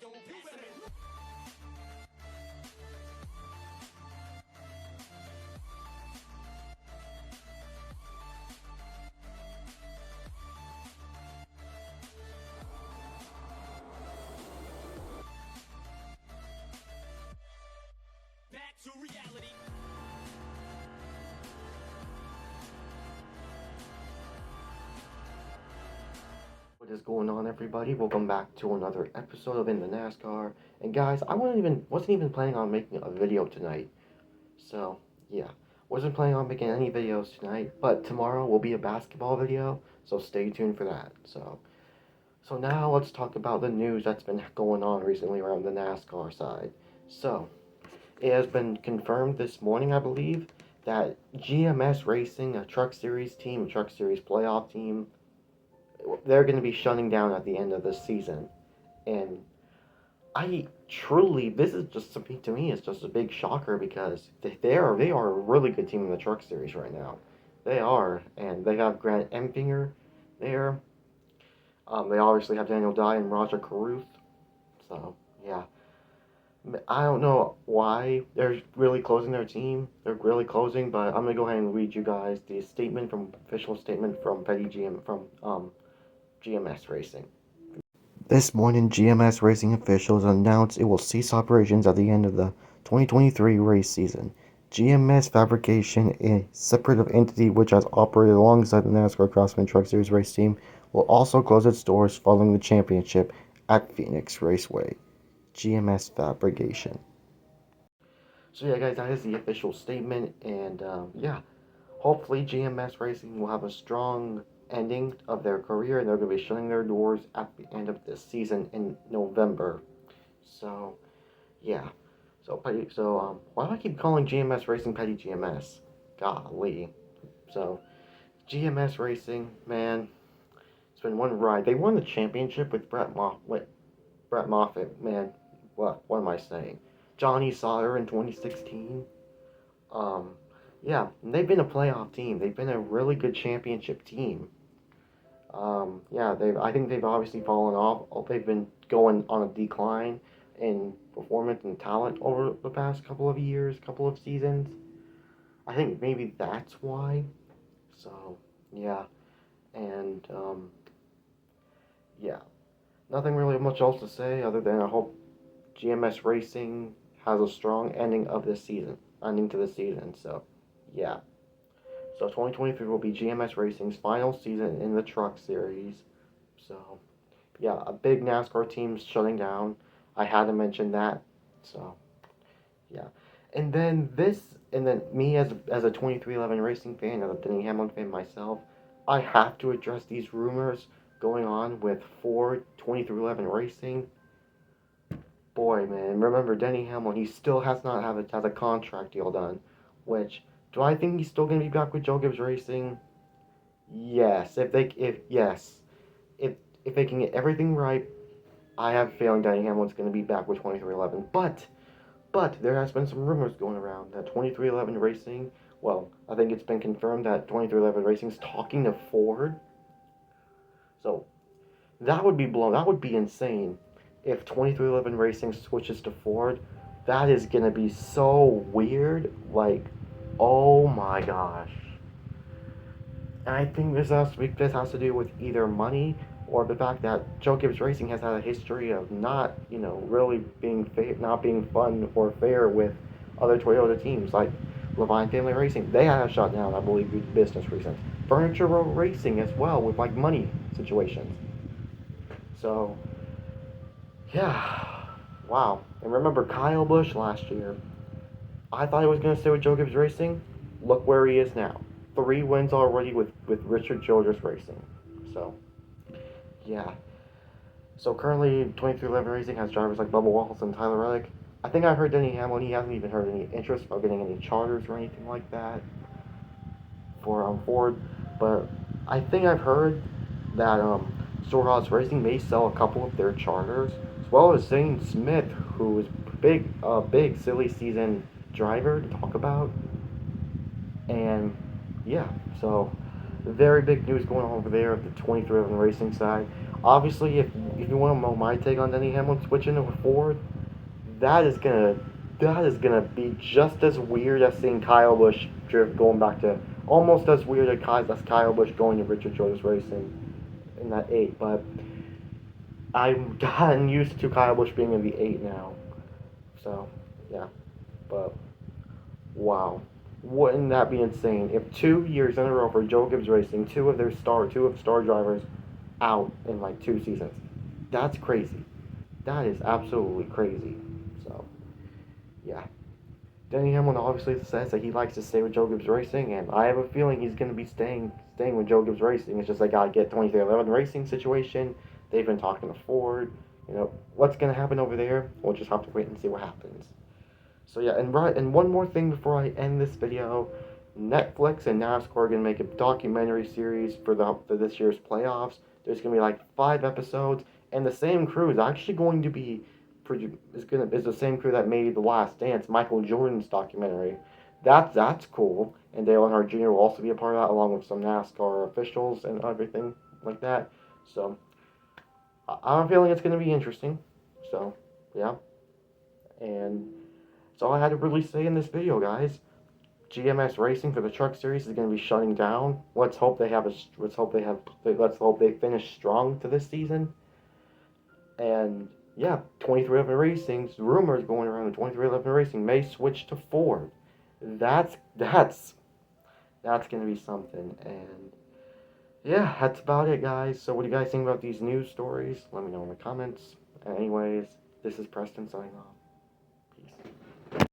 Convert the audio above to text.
Back to reality. What is going on, everybody? Welcome back to another episode of In the NASCAR. And guys, I wasn't even planning on making a video tonight. So yeah, wasn't planning on making any videos tonight. But tomorrow will be a basketball video, so stay tuned for that. So now let's talk about the news that's been going on recently around the NASCAR side. So it has been confirmed this morning, I believe, that GMS Racing, a Truck Series team, a Truck Series playoff team, they're going to be shutting down at the end of the season. And I truly, this is just something to me, it's just a big shocker because they are a really good team in the Truck Series right now. They are, and they have Grant Empinger there. They obviously have Daniel Dye and Roger Caruth. So yeah, I don't know why they're really closing their team. They're really closing, but I'm gonna go ahead and read you guys the official statement from GMS Racing. This morning, GMS Racing officials announced it will cease operations at the end of the 2023 race season. GMS Fabrication, a separate entity which has operated alongside the NASCAR Craftsman Truck Series race team, will also close its doors following the championship at Phoenix Raceway. GMS Fabrication. So yeah, guys, that is the official statement, and yeah, hopefully GMS Racing will have a strong ending of their career, and they're going to be shutting their doors at the end of this season in November. So yeah, why do I keep calling GMS Racing Petty GMS? Golly. So GMS Racing, man, it's been one ride. They won the championship with Brett Moffitt, man. What am I saying? Johnny Sauter in 2016. Um, yeah, they've been a playoff team. They've been a really good championship team. Yeah, I think they've obviously fallen off. They've been going on a decline in performance and talent over the past couple of years, couple of seasons. I think maybe that's why. So, yeah, and yeah, nothing really much else to say other than I hope GMS Racing has a strong ending to the season. So, yeah. So 2023 will be GMS Racing's final season in the Truck Series. So, yeah, a big NASCAR team's shutting down. I had to mention that. So, yeah. And then me as a 2311 racing fan, as a Denny Hamlin fan myself, I have to address these rumors going on with Ford 2311 Racing. Boy, man, remember Denny Hamlin, he still has not has a contract deal done, which do I think he's still going to be back with Joe Gibbs Racing? Yes, if they can get everything right, I have a feeling Denny Hamlin's going to be back with 2311. But there has been some rumors going around that 2311 Racing, well, I think it's been confirmed that 2311 Racing's talking to Ford. So that would be insane if 2311 Racing switches to Ford. That is going to be so weird. Like, oh my gosh. And I think this has to do with either money or the fact that Joe Gibbs Racing has had a history of not, really not being fun or fair with other Toyota teams like Levine Family Racing. They had a shutdown, I believe, due to business reasons. Furniture Road Racing as well with like money situations. So, yeah, wow. And remember Kyle Busch last year? I thought he was going to stay with Joe Gibbs Racing. Look where he is now. 3 wins already with Richard Childress Racing. So, yeah. So currently, 2311 Racing has drivers like Bubba Wallace and Tyler Reddick. I think I heard Denny Hamlin, he hasn't even heard any interest about getting any charters or anything like that for Ford. But I think I've heard that Storehouse Racing may sell a couple of their charters, as well as Zane Smith, who is big silly season driver to talk about. And yeah, so very big news going on over there at the 2311 Racing side. Obviously, if you want to know my take on Denny Hamlin switching over Ford, that is gonna that is gonna be just as weird as seeing Kyle Busch drift going back to almost as weird as Kyle Busch going to Richard Childress Racing in that eight. But I'm gotten used to Kyle Busch being in the eight now. So yeah, but wow. Wouldn't that be insane if 2 years in a row for Joe Gibbs Racing, two of star drivers out in like 2 seasons? That's crazy. That is absolutely crazy. So, yeah. Denny Hamlin obviously says that he likes to stay with Joe Gibbs Racing, and I have a feeling he's going to be staying with Joe Gibbs Racing. It's just they got to get 2311 racing situation. They've been talking to Ford. What's going to happen over there? We'll just have to wait and see what happens. So yeah, and one more thing before I end this video. Netflix and NASCAR are gonna make a documentary series for this year's playoffs. There's gonna be like 5 episodes, and the same crew is actually going to be is the same crew that made The Last Dance, Michael Jordan's documentary. That's cool. And Dale Earnhardt Jr. will also be a part of that, along with some NASCAR officials and everything like that. So I'm feeling it's gonna be interesting. So yeah, and that's all I had to really say in this video, guys. GMS Racing for the Truck Series is going to be shutting down. Let's hope they finish strong to this season. And yeah, 2311 Racing's rumors going around the 2311 Racing may switch to Ford. That's going to be something. And yeah, that's about it, guys. So what do you guys think about these news stories? Let me know in the comments. And anyways, this is Preston signing off.